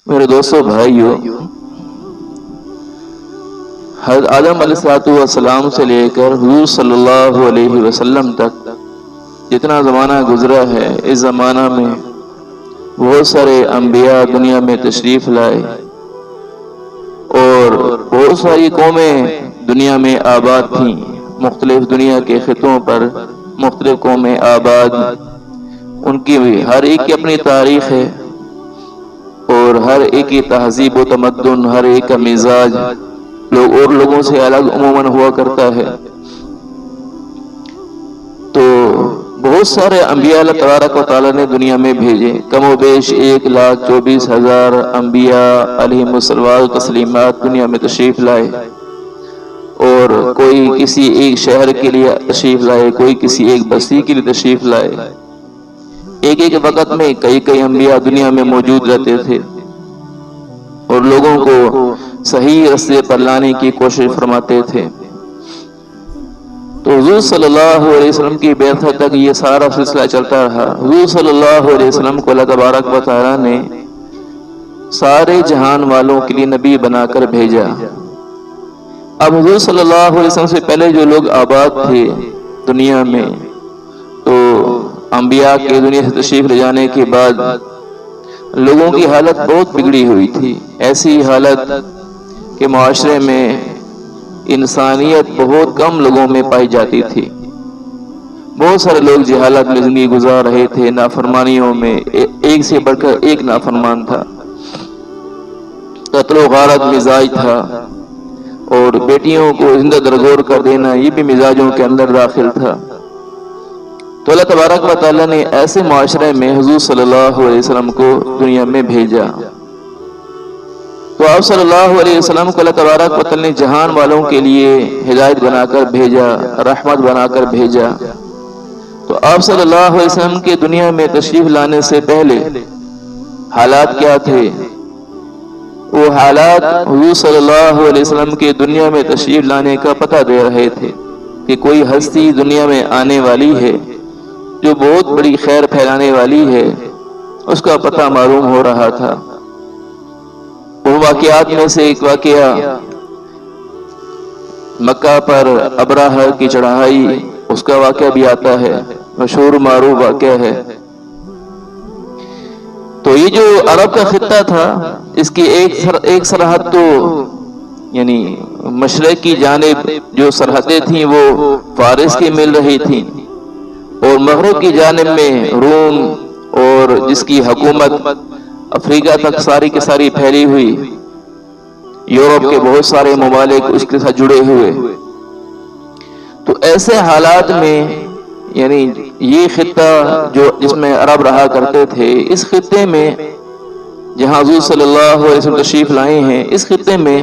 میرے دوستوں بھائیوں، حضرت آدم علیہ السلام سے لے کر حضور صلی اللہ علیہ وسلم تک جتنا زمانہ گزرا ہے، اس زمانہ میں بہت سارے انبیاء دنیا میں تشریف لائے اور بہت ساری قومیں دنیا میں آباد تھیں۔ مختلف دنیا کے خطوں پر مختلف قومیں آباد، ان کی ہر ایک کی اپنی تاریخ ہے اور ہر ایک کی تہذیب و تمدن، ہر ایک کا مزاج لوگ اور لوگوں سے الگ عموماً ہوا کرتا ہے۔ تو بہت سارے انبیاء اللہ تبارک و تعالیٰ نے دنیا میں بھیجے، کم و بیش 1,24,000 انبیاء علیہم الصلوات و تسلیمات دنیا میں تشریف لائے، اور کوئی کسی ایک شہر کے لیے تشریف لائے، کوئی کسی ایک بستی کے لیے تشریف لائے۔ ایک ایک وقت میں کئی انبیاء دنیا میں موجود رہتے تھے اور لوگوں کو صحیح راستے پر لانے کی کوشش فرماتے تھے۔ تو حضور صلی اللہ علیہ وسلم کی بعثت تک یہ سارا سلسلہ چلتا رہا۔ حضور صلی اللہ علیہ وسلم کو اللہ تبارک و تعالیٰ نے سارے جہان والوں کے لیے نبی بنا کر بھیجا۔ اب حضور صلی اللہ علیہ وسلم سے پہلے جو لوگ آباد تھے دنیا میں، تو انبیاء کے دنیا سے تشریف لے جانے کے بعد لوگوں کی حالت بہت بگڑی ہوئی تھی۔ ایسی حالت کہ معاشرے میں انسانیت بہت کم لوگوں میں پائی جاتی تھی۔ بہت سارے لوگ جہالت میں زندگی گزار رہے تھے، نافرمانیوں میں ایک سے بڑھ کر ایک نافرمان تھا، قتل و غارت مزاج تھا، اور بیٹیوں کو زندہ درگور کر دینا یہ بھی مزاجوں کے اندر داخل تھا۔ تو اللہ تبارک و تعالیٰ نے ایسے معاشرے میں حضور صلی اللہ علیہ وسلم کو دنیا میں بھیجا۔ تو آپ صلی اللہ علیہ وسلم کو اللہ تبارک و تعالیٰ نے جہان والوں کے لیے ہدایت بنا کر بھیجا، رحمت بنا کر بھیجا۔ تو آپ صلی اللہ علیہ وسلم کے دنیا میں تشریف لانے سے پہلے حالات کیا تھے؟ وہ حالات حضور صلی اللہ علیہ وسلم کے دنیا میں تشریف لانے کا پتہ دے رہے تھے کہ کوئی ہستی دنیا میں آنے والی ہے جو بہت بڑی خیر پھیلانے والی ہے، اس کا پتہ معلوم ہو رہا تھا۔ وہ واقعات میں سے ایک واقعہ مکہ پر ابراہہ کی چڑھائی، اس کا واقعہ بھی آتا ہے، مشہور معروف واقعہ ہے۔ تو یہ جو عرب کا خطہ تھا، اس کی ایک سرحد تو یعنی مشرق کی جانب جو سرحدیں تھیں وہ فارس کی مل رہی تھیں، اور مغرب کی جانب میں روم، اور جس کی حکومت افریقہ تک ساری کی ساری پھیلی ہوئی، یورپ کے بہت سارے ممالک اس کے ساتھ جڑے ہوئے۔ تو ایسے حالات میں یعنی یہ خطہ جس میں عرب رہا کرتے تھے، اس خطے میں جہاں حضور صلی اللہ علیہ وسلم تشریف لائے ہیں، اس خطے میں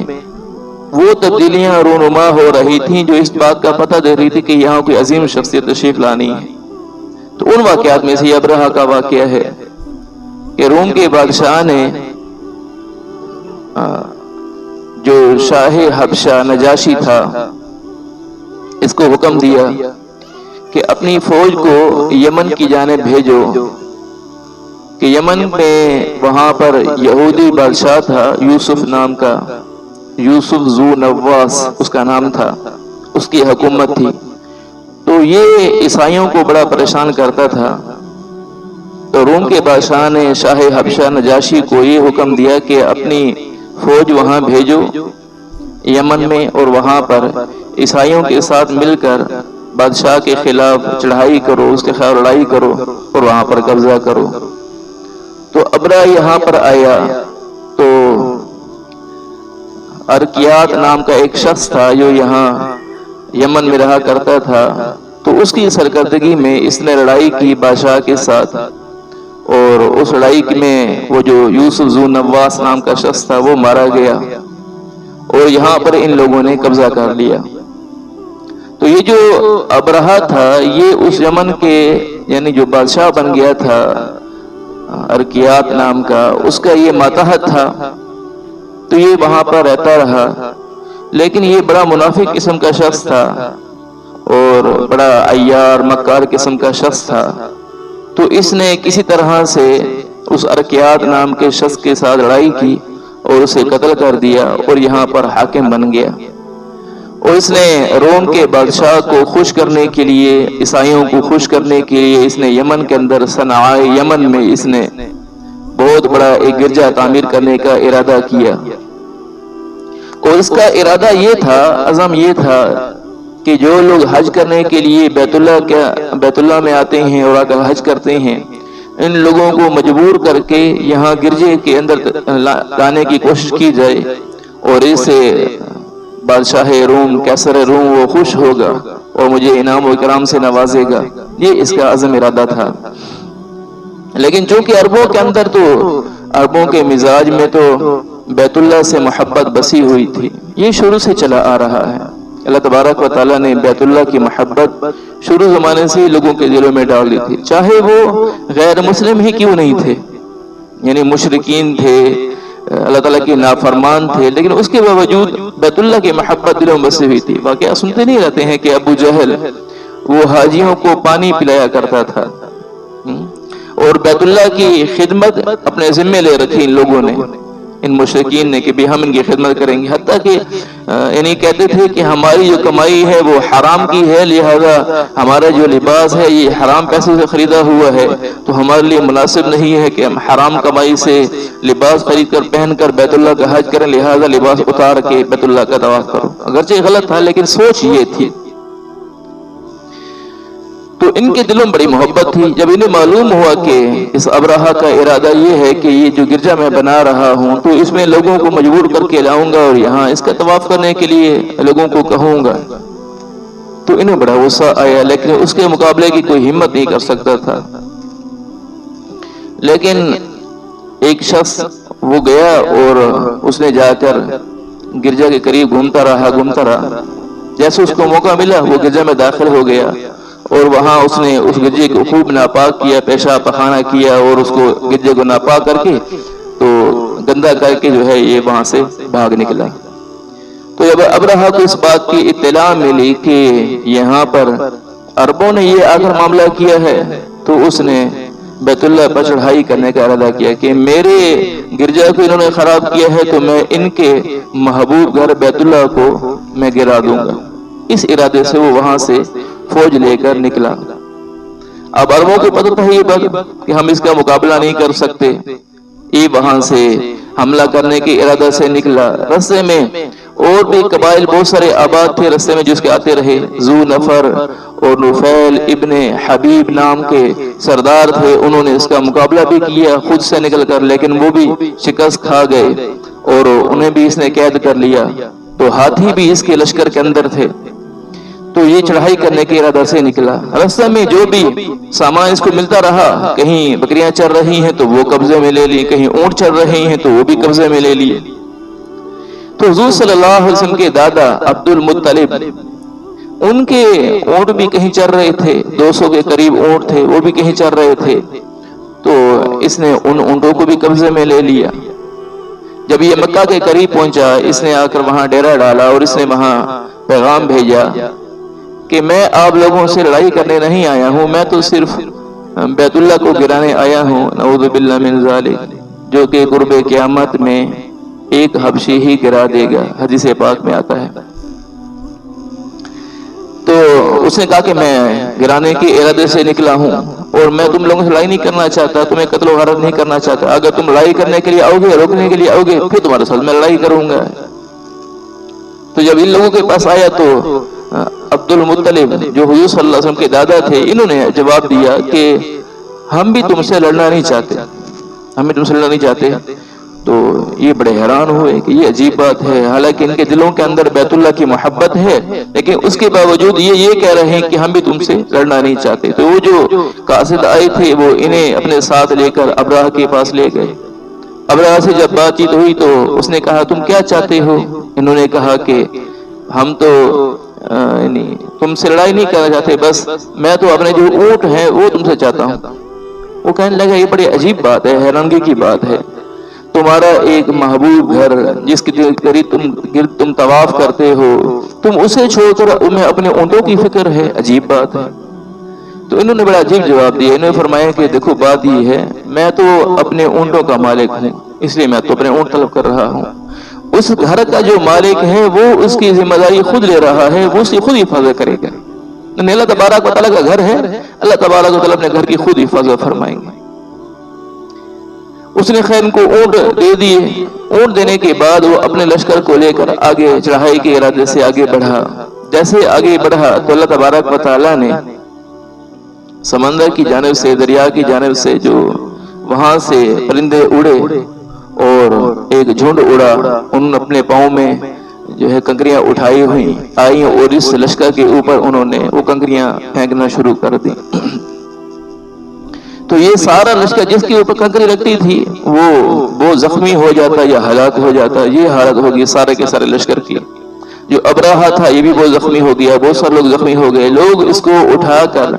وہ تبدیلیاں رونما ہو رہی تھیں جو اس بات کا پتہ دے رہی تھی کہ یہاں کوئی عظیم شخصیت تشریف لانی ہے۔ تو ان واقعات میں سے ابراہہ کا واقعہ ہے کہ روم کے بادشاہ نے جو شاہ حبشہ نجاشی تھا، اس کو حکم دیا کہ اپنی فوج کو یمن کی جانب بھیجو، کہ یمن میں وہاں پر یہودی بادشاہ تھا یوسف نام کا، یوسف ذو نواس اس کا نام تھا، اس کی حکومت تھی۔ تو یہ عیسائیوں کو بڑا پریشان کرتا تھا۔ تو روم کے بادشاہ نے شاہ حبشہ نجاشی کو یہ حکم دیا کہ اپنی فوج وہاں بھیجو یمن میں، اور وہاں پر عیسائیوں کے ساتھ مل کر بادشاہ کے خلاف چڑھائی کرو، اس کے خلاف لڑائی کرو اور وہاں پر قبضہ کرو۔ تو ابراہ یہاں پر آیا، تو ارکیات نام کا ایک شخص تھا جو یہاں یمن میں رہا کرتا تھا، تو اس کی سرکردگی میں اس نے لڑائی کی بادشاہ کے ساتھ، اور اس لڑائی میں وہ جو یوسف ذو نواس نام کا شخص تھا وہ مارا گیا، اور یہاں پر ان لوگوں نے قبضہ کر لیا۔ تو یہ جو ابراہہ تھا، یہ اس یمن کے یعنی جو بادشاہ بن گیا تھا ارکیات نام کا، اس کا یہ ماتحت تھا۔ تو یہ وہاں پر رہتا رہا، لیکن یہ بڑا منافق قسم کا شخص تھا اور بڑا عیار مکار قسم کا شخص تھا۔ تو اس نے کسی طرح سے اس ارکیاد نام کے شخص کے ساتھ لڑائی کی اور اسے قتل کر دیا اور یہاں پر حاکم بن گیا۔ اور اس نے روم کے بادشاہ کو خوش کرنے کے لیے، عیسائیوں کو خوش کرنے کے لیے، اس نے یمن کے اندر صنعاء یمن میں اس نے بہت بڑا ایک گرجا تعمیر کرنے کا ارادہ کیا۔ اور اس کا ارادہ یہ تھا، عزم یہ تھا کہ جو لوگ حج کرنے کے لیے بیت اللہ میں آتے ہیں اور آ کر حج کرتے ہیں، ان لوگوں کو مجبور کر کے یہاں گرجے کے اندر لانے کی کوشش کی جائے، اور اس سے بادشاہ روم قیصر روم وہ خوش ہوگا اور مجھے انعام و اکرام سے نوازے گا۔ یہ اس کا عزم ارادہ تھا۔ لیکن چونکہ عربوں کے اندر تو عربوں کے مزاج میں تو بیت اللہ سے محبت بسی ہوئی تھی، یہ شروع سے چلا آ رہا ہے۔ اللہ تبارک و تعالیٰ نے بیت اللہ کی محبت شروع زمانے سے ہی لوگوں کے دلوں میں ڈال دی تھی، چاہے وہ غیر مسلم ہی کیوں نہیں تھے، یعنی مشرکین تھے، اللہ تعالیٰ کے نافرمان تھے، لیکن اس کے باوجود بیت اللہ کی محبت دلوں میں بسی ہوئی تھی۔ واقعہ سنتے نہیں رہتے ہیں کہ ابو جہل وہ حاجیوں کو پانی پلایا کرتا تھا، اور بیت اللہ کی خدمت اپنے ذمے لے رکھی ان لوگوں نے، ان مشرکین نے، کہ بھی ہم ان کی خدمت کریں گے، حتیٰ کہ یعنی کہتے تھے کہ ہماری جو کمائی ہے وہ حرام کی ہے، لہذا ہمارا جو لباس ہے یہ حرام پیسے سے خریدا ہوا ہے، تو ہمارے لیے مناسب نہیں ہے کہ ہم حرام کمائی سے لباس خرید کر پہن کر بیت اللہ کا حج کریں، لہذا لباس اتار کے بیت اللہ کا طواف کرو۔ اگرچہ غلط تھا لیکن سوچ یہ تھی۔ تو ان کے دلوں میں بڑی محبت تھی۔ جب انہیں معلوم ہوا کہ اس ابرہہ کا ارادہ یہ ہے کہ یہ جو گرجا میں بنا رہا ہوں تو اس میں لوگوں کو مجبور کر کے لاؤں گا اور یہاں اس کا طواف کرنے کے لیے لوگوں کو کہوں گا، تو انہیں بڑا غصہ آیا، لیکن اس کے مقابلے کی کوئی ہمت نہیں کر سکتا تھا۔ لیکن ایک شخص وہ گیا اور اس نے جا کر گرجا کے قریب گھومتا رہا۔ جیسے اس کو موقع ملا وہ گرجا میں داخل ہو گیا، اور وہاں اس نے اس گرجے کو خوب ناپاک کیا، پیشاب پخانہ کیا، اور اس کو گرجے کو ناپاک کر کے تو گندا کر کے جو ہے یہ وہاں سے بھاگ نکلا۔ تو جب ابرہہ کو اس بات کی اطلاع ملی کہ یہاں پر عربوں نے یہ آ کر معاملہ کیا ہے، تو اس نے بیت اللہ پر چڑھائی کرنے کا ارادہ کیا کہ میرے گرجا کو انہوں نے خراب کیا ہے تو میں ان کے محبوب گھر بیت اللہ کو میں گرا دوں گا۔ اس ارادے سے وہ وہاں سے فوج لے کر نکلا۔ اب عربوں کو پتہ تھا یہ بات کہ ہم اس کا مقابلہ نہیں کر سکتے، یہ وہاں سے حملہ کرنے کے ارادہ سے نکلا۔ رستے میں اور بھی قبائل بہت سارے آباد تھے رستے میں جس کے آتے رہے، ذو نفر اور نفیل ابن حبیب نام کے سردار تھے، انہوں نے اس کا مقابلہ بھی کیا خود سے نکل کر، لیکن وہ بھی شکست کھا گئے اور انہیں بھی اس نے قید کر لیا۔ تو ہاتھی بھی اس کے لشکر کے اندر تھے، تو یہ چڑھائی کرنے کے ارادہ سے نکلا۔ راستے میں جو بھی سامان اس کو ملتا رہا، کہیں بکریاں چر رہی ہیں تو وہ قبضے میں لے لی، کہیں اونٹ چر رہی ہیں تو وہ بھی قبضے میں لے لیے۔ تو حضور صلی اللہ علیہ وسلم کے دادا عبد المطلب، ان کے اونٹ بھی کہیں چر رہے تھے، 200 کے قریب اونٹ تھے، وہ بھی کہیں چر رہے تھے، تو اس نے ان اونٹوں کو بھی قبضے میں لے لیا۔ جب یہ مکہ کے قریب پہنچا، اس نے آ کر وہاں ڈیرا ڈالا اور اس نے وہاں پیغام بھیجا کہ میں آپ لوگوں سے لڑائی کرنے نہیں آیا ہوں، میں تو صرف بیت اللہ کو گرانے آیا ہوں، نعوذ باللہ من ذالک، جو کہ قرب قیامت میں ایک حبشی ہی گرا دے گا، حدیث پاک میں آتا ہے۔ تو اس نے کہا کہ میں گرانے کے ارادے سے نکلا ہوں اور میں تم لوگوں سے لڑائی نہیں کرنا چاہتا، تمہیں قتل و غارت نہیں کرنا چاہتا، اگر تم لڑائی کرنے کے لیے آؤ گے، روکنے کے لیے آؤ گے، پھر تمہارے ساتھ میں لڑائی کروں گا۔ تو جب ان لوگوں کے پاس آیا تو عبد المطلب جو حضور صلی اللہ علیہ وسلم کے دادا تھے، انہوں نے جواب دیا کہ ہم بھی تم سے لڑنا نہیں چاہتے، ہم بھی تم سے لڑنا نہیں چاہتے۔ تو یہ بڑے حیران ہوئے کہ یہ عجیب بات ہے، حالانکہ ان کے دلوں کے اندر بیت اللہ کی محبت ہے، لیکن اس کے باوجود یہ کہہ رہے ہیں کہ ہم بھی تم سے لڑنا نہیں چاہتے۔ تو وہ جو قاصد آئے تھے وہ انہیں اپنے ساتھ لے کر ابرہہ کے پاس لے گئے۔ ابرہہ سے جب بات چیت ہوئی تو اس نے کہا تم کیا چاہتے ہو؟ انہوں نے کہا کہ ہم تو تم سے لڑائی نہیں کرنا چاہتے، بس میں تو اپنے جو اونٹ ہیں وہ تم سے چاہتا ہوں۔ وہ کہنے لگا یہ بڑی عجیب بات ہے، حیرانگی کی بات ہے، تمہارا ایک محبوب گھر جس کے قریب تم طواف کرتے ہو، تم اسے چھوڑ کر تمہیں اپنے اونٹوں کی فکر ہے، عجیب بات ہے۔ تو انہوں نے بڑا عجیب جواب دیا. انہوں نے فرمایا کہ دیکھو بات یہ ہے, میں تو اپنے اونٹوں کا مالک ہوں, اس لیے میں تو اپنے اونٹ طلب کر رہا ہوں. اس گھر کا جو مالک ہے وہ اس کی ذمہ داری خود لے رہا ہے, وہ اس کی خود حفاظت کرے گا. اللہ تبارک و تعالیٰ کا گھر ہے, اللہ تبارک و تعالیٰ اپنے گھر کی خود حفاظت فرمائیں گے. اس نے خیر ان کو اونٹ دے دیے. اونٹ دینے کے بعد وہ اپنے لشکر کو لے کر آگے چڑھائی کے ارادے سے آگے بڑھا. جیسے آگے بڑھا تو اللہ تبارک و تعالیٰ نے سمندر کی جانب سے, دریا کی جانب سے جو وہاں سے پرندے اڑے اور ایک جھنڈ اڑا, انہوں نے اپنے پاؤں میں جو ہے کنکریاں اٹھائی ہوئی آئیں اور اس لشکر کے اوپر انہوں نے وہ کنکریاں پھینکنا شروع کر دی. تو یہ سارا لشکر جس کے اوپر کنکری رکھتی تھی وہ زخمی ہو جاتا یا ہلاک ہو جاتا. یہ حالت ہوگی سارے کے سارے لشکر کی. جو ابراہا تھا یہ بھی بہت زخمی ہو گیا, بہت سارے لوگ زخمی ہو گئے. لوگ اس کو اٹھا کر,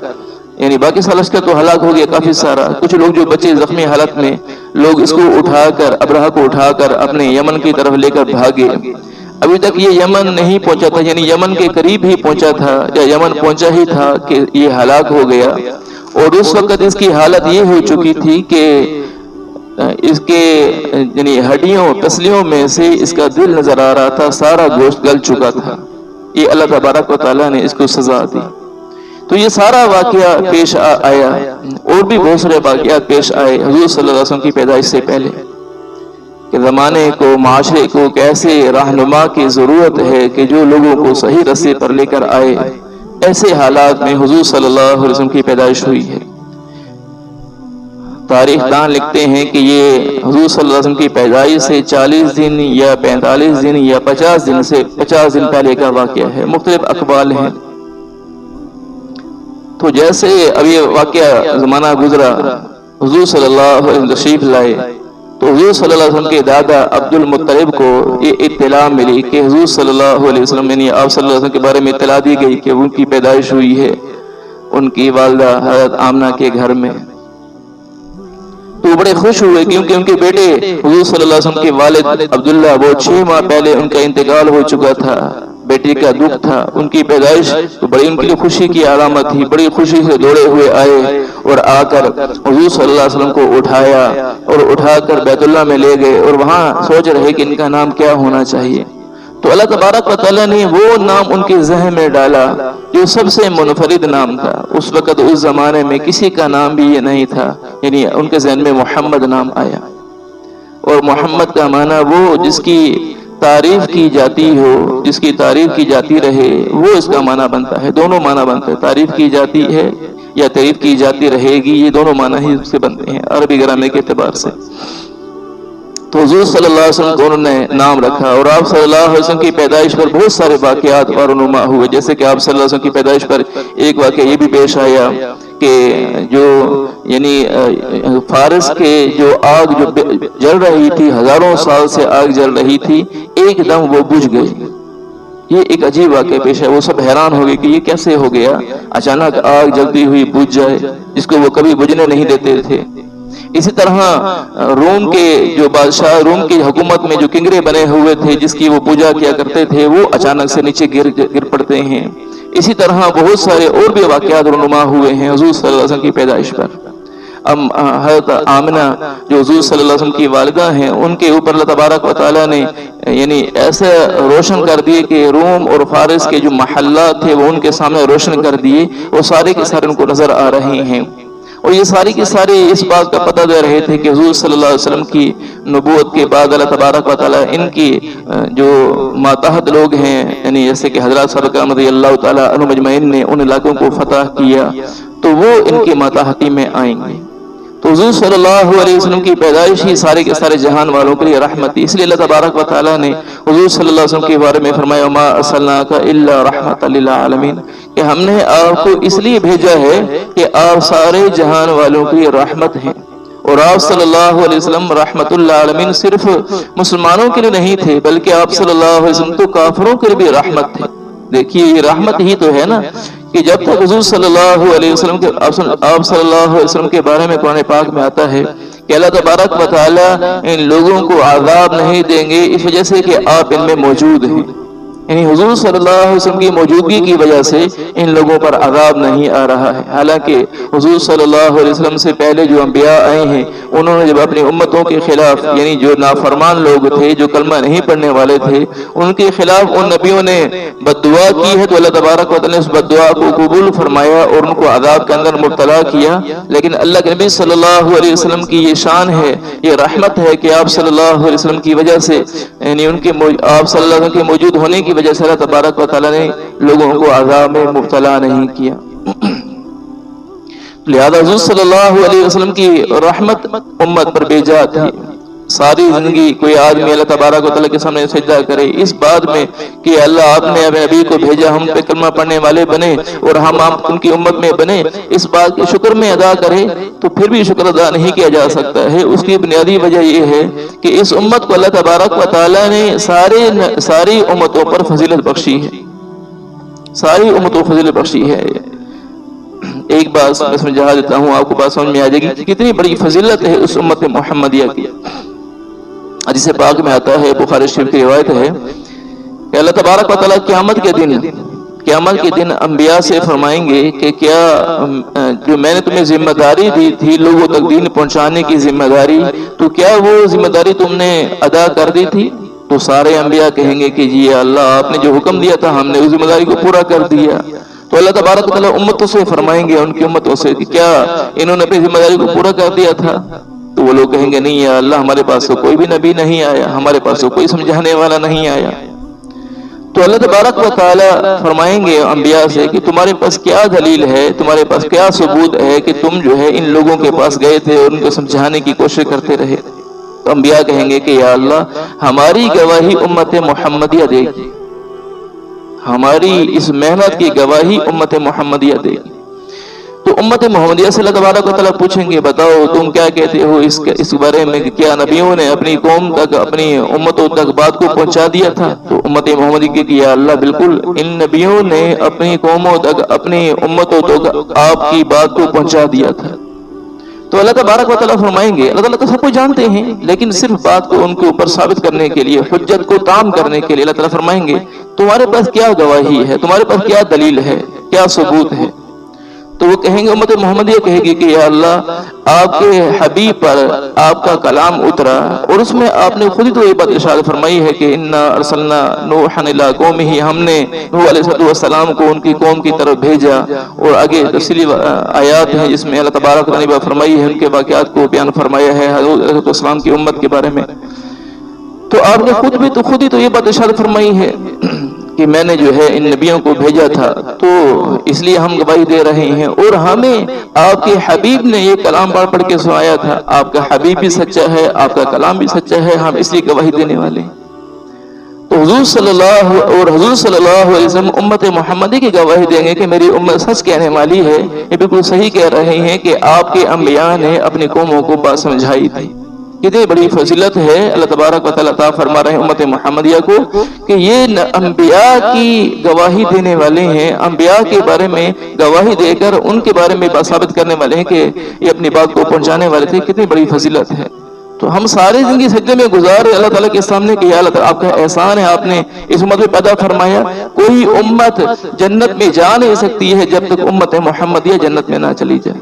یعنی باقی سارا لشکر تو ہلاک ہو گیا کافی سارا, کچھ لوگ جو بچے زخمی حالت میں, لوگ اس کو اٹھا کر, ابراہا کو اٹھا کر اپنے یمن کی طرف لے کر بھاگے. ابھی تک یہ یمن نہیں پہنچا تھا, یعنی یمن کے قریب ہی پہنچا تھا یا یمن پہنچا ہی تھا کہ یہ ہلاک ہو گیا. اور اس وقت اس کی حالت یہ ہو چکی تھی کہ اس کے یعنی ہڈیوں پسلیوں میں سے اس کا دل نظر آ رہا تھا, سارا گوشت گل چکا تھا. یہ اللہ تبارک و تعالیٰ نے اس کو سزا دی. تو یہ سارا واقعہ پیش آیا, اور بھی بہت سارے واقعات پیش آئے حضور صلی اللہ علیہ وسلم کی پیدائش سے پہلے, کہ زمانے کو, معاشرے کو کیسے رہنما کی ضرورت ہے کہ جو لوگوں کو صحیح راستے پر لے کر آئے. ایسے حالات میں حضور صلی اللہ علیہ وسلم کی پیدائش ہوئی ہے. تاریخ دان لکھتے ہیں کہ یہ حضور صلی اللہ علیہ وسلم کی پیدائش سے 40 دن یا 45 دن یا 50 دن سے 50 دن پہلے کا واقعہ ہے. مختلف اقوال ہیں. تو جیسے اب یہ واقعہ زمانہ گزرا, حضور صلی اللہ علیہ وسلم تشریف لائے, تو حضور صلی اللہ علیہ وسلم کے دادا عبد المطلب کو یہ اطلاع ملی کہ حضور صلی اللہ علیہ وسلم, یعنی آپ صلی اللہ علیہ وسلم کے بارے میں اطلاع دی گئی کہ ان کی پیدائش ہوئی ہے ان کی والدہ حضرت آمنہ کے گھر میں. تو بڑے خوش ہوئے کیونکہ ان کے بیٹے حضور صلی اللہ علیہ وسلم کے والد عبداللہ, وہ 6 ماہ پہلے ان کا انتقال ہو چکا تھا, بیٹی کا دکھ تھا. ان کی پیدائش تو بڑی ان کے لیے خوشی کی علامت تھی. بڑی خوشی سے دوڑے ہوئے آئے اور آ کر حضور صلی اللہ علیہ وسلم کو اٹھایا اور اٹھا کر بیت اللہ میں لے گئے, اور وہاں سوچ رہے کہ ان کا نام کیا ہونا چاہیے. تو اللہ تبارک و تعالیٰ نے وہ نام ان کے ذہن میں ڈالا جو سب سے منفرد نام تھا. اس وقت اس زمانے میں کسی کا نام بھی یہ نہیں تھا, یعنی ان کے ذہن میں محمد نام آیا. اور محمد کا معنی وہ جس کی تعریف کی جاتی ہو, جس کی تعریف کی جاتی رہے, وہ اس کا معنی بنتا ہے. دونوں معنی بنتے ہیں, تعریف کی جاتی ہے یا تعریف کی جاتی رہے گی, یہ دونوں معنی ہی سے بنتے ہیں عربی گرامر کے اعتبار سے. تو حضور صلی اللہ علیہ وسلم کو انہوں نے نام رکھا. اور آپ صلی اللہ علیہ وسلم کی پیدائش پر بہت سارے واقعات اور رونما ہوئے, جیسے کہ آپ صلی اللہ علیہ وسلم کی پیدائش پر ایک واقعہ یہ بھی پیش آیا کہ جو یعنی فارس کے جو آگ جو جل رہی تھی, ہزاروں سال سے آگ جل رہی تھی, ایک دم وہ بجھ گئی. یہ ایک عجیب واقعہ پیش ہے. وہ سب حیران ہو گئے کہ یہ کیسے ہو گیا, اچانک آگ جلتی ہوئی بجھ جائے جس کو وہ کبھی بجھنے نہیں دیتے تھے. اسی طرح روم کے جو بادشاہ, روم کی حکومت میں جو کنگرے بنے ہوئے تھے جس کی وہ پوجا کیا کرتے تھے, وہ اچانک سے نیچے گر پڑتے ہیں. اسی طرح بہت سارے اور بھی واقعات رونما ہوئے ہیں حضور صلی اللہ علیہ وسلم کی پیدائش پر. حضرت آمنہ جو حضور صلی اللہ علیہ وسلم کی والدہ ہیں, ان کے اوپر اللہ تبارک و تعالیٰ نے یعنی ایسے روشن کر دیے کہ روم اور فارس کے جو محلات تھے وہ ان کے سامنے روشن کر دیے, وہ سارے کے سارے ان کو نظر آ رہے ہیں. اور یہ ساری کے سارے اس بات کا پتہ دے رہے تھے کہ حضور صلی اللہ علیہ وسلم کی نبوت کے بعد اللہ تبارک و تعالیٰ ان کی جو ماتحت لوگ ہیں, یعنی جیسے کہ حضرات صدقہ رضی اللہ تعالیٰ عنہ مجمعین نے ان علاقوں کو فتح کیا, تو وہ ان کی ماتحتی میں آئیں گے. تو حضور صلی اللہ علیہ وسلم کی پیدائش ہی سارے کے سارے جہان والوں کے لیے رحمت تھی. اس لیے اللہ تبارک و تعالیٰ نے حضور صلی اللہ علیہ وسلم کے بارے میں فرمایا ما ارسلناک الا رحمۃ للعالمین, کہ ہم نے آپ کو اس لیے بھیجا ہے کہ آپ سارے جہان والوں کے لیے رحمت ہیں. اور آپ صلی اللہ علیہ وسلم رحمت للعالمین صرف مسلمانوں کے لیے نہیں تھے, بلکہ آپ صلی اللہ علیہ وسلم تو کافروں کے لیے بھی رحمت تھے. دیکھیے یہ رحمت ہی تو ہے نا, کہ جب تک حضور صلی اللہ علیہ وسلم کے آپ صلی اللہ علیہ وسلم کے بارے میں قرآن پاک میں آتا ہے کہ اللہ تبارک و تعالیٰ ان لوگوں کو عذاب نہیں دیں گے اس وجہ سے کہ آپ ان میں موجود ہیں. یعنی حضور صلی اللہ علیہ وسلم کی موجودگی کی وجہ سے ان لوگوں پر عذاب نہیں آ رہا ہے۔ حالانکہ حضور صلی اللہ علیہ وسلم سے پہلے جو انبیاء آئے ہیں انہوں نے جب اپنی امتوں کے خلاف، یعنی جو نافرمان لوگ تھے، جو کلمہ نہیں پڑھنے والے تھے، ان کے خلاف ان نبیوں نے بد دعا کی ہے تو اللہ تبارک و تعالیٰ نے اس بد دعا کو قبول فرمایا اور ان کو عذاب کے اندر مبتلا کیا۔ لیکن اللہ کے نبی صلی اللہ علیہ وسلم کی یہ شان ہے، یہ رحمت ہے کہ آپ صلی اللہ علیہ وسلم کی وجہ سے، یعنی آپ صلی اللہ علیہ وسلم کے موجود ہونے کی وجہ سے اللہ تبارک و تعالیٰ نے لوگوں کو عذاب میں مبتلا نہیں کیا۔ لہذا حضور صلی اللہ علیہ وسلم کی رحمت امت پر بے جا تھی۔ ساری زندگی کوئی آدمی اللہ تبارک و تعالیٰ کے سامنے سجدہ کرے اس بات میں کہ اللہ آپ نے اپنے نبی کو بھیجا، ہم پہ کلمہ پڑھنے والے بنے اور ہم ان کی امت میں بنے، اس بات کے شکر میں ادا کرے تو پھر بھی شکر ادا نہیں کیا جا سکتا ہے۔ اس کی بنیادی وجہ یہ ہے کہ اس امت کو اللہ تبارک و تعالیٰ نے ساری امتوں پر فضیلت بخشی ہے، ساری امتوں کو فضیلت بخشی ہے۔ ایک بات میں سمجھا دیتا ہوں، آپ کو بات سمجھ میں آ جائے گی کتنی بڑی فضیلت ہے اس امت محمدیہ کی۔ حدیث پاک میں آتا ہے، بخاری شریف کی روایت ہے کہ اللہ تبارک و تعالیٰ قیامت کے دن انبیاء سے فرمائیں گے کہ کیا جو میں نے تمہیں ذمہ داری دی تھی لوگوں تک دین پہنچانے کی ذمہ داری، تو کیا وہ ذمہ داری تم نے ادا کر دی تھی؟ تو سارے انبیاء کہیں گے کہ جی اللہ، آپ نے جو حکم دیا تھا ہم نے اس ذمہ داری کو پورا کر دیا۔ تو اللہ تبارک و تعالیٰ امتوں سے فرمائیں گے، ان کی امتوں سے، کہ کیا انہوں نے اپنی ذمہ داری کو پورا کر دیا تھا؟ تو وہ لوگ کہیں گے نہیں یا اللہ، ہمارے پاس تو کوئی بھی نبی نہیں آیا، ہمارے پاس تو کوئی سمجھانے والا نہیں آیا۔ تو اللہ تبارک و تعالیٰ فرمائیں گے انبیاء سے کہ تمہارے پاس کیا دلیل ہے، تمہارے پاس کیا ثبوت ہے کہ تم جو ہے ان لوگوں کے پاس گئے تھے اور ان کو سمجھانے کی کوشش کرتے رہے؟ تو انبیاء کہیں گے کہ یا اللہ، ہماری گواہی امت محمدیہ دے گی، ہماری اس محنت کی گواہی امت محمدیہ دے گی۔ تو امت محمدیہ سے اللہ تبارک و تعالیٰ پوچھیں گے بتاؤ تم کیا کہتے ہو اس بارے میں کہ کیا نبیوں نے اپنی قوم تک، اپنی امتوں تک بات کو پہنچا دیا تھا؟ تو امت محمدیہ کی یا اللہ بالکل، ان نبیوں نے اپنی قوموں تک، اپنی امتوں تک آپ کی بات کو پہنچا دیا تھا۔ تو اللہ تبارک و تعالیٰ فرمائیں گے، اللہ تعالیٰ تو سب کو جانتے ہیں لیکن صرف بات کو ان کے اوپر ثابت کرنے کے لیے، حجت کو تام کرنے کے لیے اللہ تعالیٰ فرمائیں گے تمہارے پاس کیا گواہی ہے، تمہارے پاس کیا دلیل ہے، کیا ثبوت ہے؟ تو وہ کہیں گے، امت محمدیہ کہے گی کہ یا اللہ، آپ کے حبیب پر آپ کا کلام اترا اور اس میں آپ نے خود ہی تو یہ بات ارشاد فرمائی ہے کہ انا ارسلنا نوحا الی قومہ، ہم نے نوح علیہ السلام کو ان کی قوم کی طرف بھیجا، اور آگے تفصیلی آیات ہیں جس میں اللہ تبارک و تعالیٰ نے فرمائی ہے، ان کے واقعات کو بیان فرمایا ہے حضرت علیہ السلام کی امت کے بارے میں۔ تو آپ نے خود ہی تو یہ بات ارشاد فرمائی ہے کہ میں نے جو ہے ان نبیوں کو بھیجا تھا، تو اس لیے ہم گواہی دے رہے ہیں، اور ہمیں آپ کے حبیب نے یہ کلام پڑھ کے سنایا تھا۔ آپ کا حبیب بھی سچا ہے، آپ کا کلام بھی سچا ہے، ہم اس لیے گواہی دینے والے ہیں۔ تو حضور صلی اللہ علیہ وسلم امت محمدی کی گواہی دیں گے کہ میری امت سچ کہنے والی ہے، یہ بالکل صحیح کہہ رہے ہیں کہ آپ کے انبیاء نے اپنی قوموں کو بات سمجھائی تھی۔ کتنی بڑی فضیلت ہے، اللہ تبارک و تعالیٰ فرما رہے ہیں امت محمدیہ کو کہ یہ انبیاء کی گواہی دینے والے ہیں، انبیاء کے بارے میں گواہی دے کر ان کے بارے میں بات ثابت کرنے والے ہیں کہ یہ اپنی بات کو پہنچانے والے تھے۔ کتنی بڑی فضیلت ہے۔ تو ہم ساری زندگی سجدے میں گزارے اللہ تعالیٰ کے سامنے کہ یا اللہ تعالیٰ، آپ کا احسان ہے، آپ نے اس امت میں پیدا فرمایا۔ کوئی امت جنت میں جا نہیں سکتی ہے جب تک امت محمدیہ جنت میں نہ چلی جائے،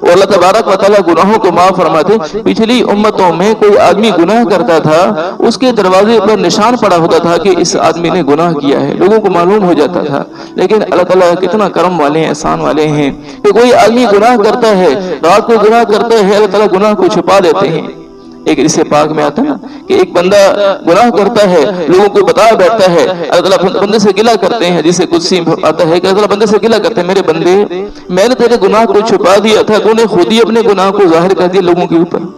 اور اللہ تبارک و تعالیٰ گناہوں کو معاف فرماتے۔ پچھلی امتوں میں کوئی آدمی گناہ کرتا تھا، اس کے دروازے پر نشان پڑا ہوتا تھا کہ اس آدمی نے گناہ کیا ہے، لوگوں کو معلوم ہو جاتا تھا۔ لیکن اللہ تعالیٰ کتنا کرم والے ہیں، احسان والے ہیں کہ کوئی آدمی گناہ کرتا ہے، رات کو گناہ کرتا ہے، اللہ تعالیٰ گناہ کو چھپا دیتے ہیں۔ ایک اس سے پاک میں آتا ہے کہ ایک بندہ گناہ کرتا ہے، لوگوں کو بتا بیٹھتا ہے، اللہ تعالیٰ بندے سے گلہ کرتے ہیں، جسے قدسی آتا ہے کہ اللہ تعالیٰ بندے سے گلہ کرتے ہیں، میرے بندے، میں نے تیرے گناہ کو چھپا دیا تھا، تو نے خود ہی اپنے گناہ کو ظاہر کر دیا لوگوں کے اوپر۔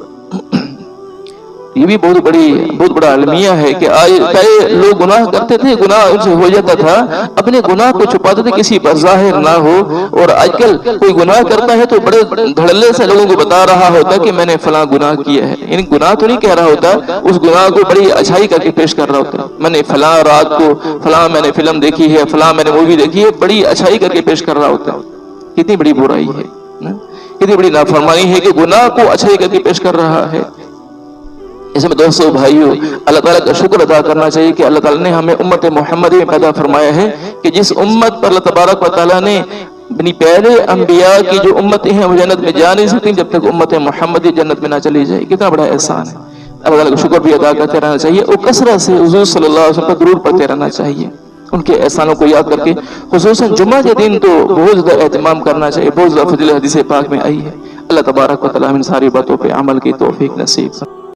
یہ بھی بہت بڑا المیہ ہے کہ پہلے لوگ گناہ کرتے تھے، گناہ ان سے ہو جاتا تھا، اپنے گناہ کو چھپاتے تھے کسی پر ظاہر نہ ہو، اور آج کل کوئی گناہ کرتا ہے تو بڑے دھڑلے سے لوگوں کو بتا رہا ہوتا کہ میں نے فلاں گناہ کیا ہے، یعنی گناہ تو نہیں کہہ رہا ہوتا، اس گناہ کو بڑی اچھائی کر کے پیش کر رہا ہوتا، میں نے فلاں رات کو فلاں میں نے فلم دیکھی ہے، فلاں میں نے مووی دیکھی ہے، بڑی اچھائی کر کے پیش کر رہا ہوتا۔ کتنی بڑی برائی ہے، کتنی بڑی نافرمانی ہے کہ گناہ کو اچھائی کر کے پیش کر رہا ہے۔ اس میں دوستوں بھائیوں اللہ تعالیٰ کا شکر ادا کرنا چاہیے کہ اللہ تعالیٰ نے ہمیں امت محمدی میں پیدا فرمایا ہے کہ جس امت پر اللہ تبارک و تعالیٰ نے اپنی پہلے انبیاء کی جو امتیں ہیں وہ جنت میں جا نہیں سکتی جب تک امت محمدی جنت میں نہ چلی جائے. کتنا بڑا احسان ہے. اللہ تعالیٰ کا شکر بھی ادا کرتے رہنا چاہیے اور کثرت سے حضور صلی اللہ علیہ وسلم پر درود پڑھتے رہنا چاہیے. ان کے احسانوں کو یاد کر کے خصوصاً جمعہ کے دن تو بہت زیادہ اہتمام کرنا چاہیے. بہت زیادہ فضیلت حدیث پاک میں آئی ہے. اللہ تبارک و تعالیٰ ان ساری باتوں پہ عمل کی توفیق نصیب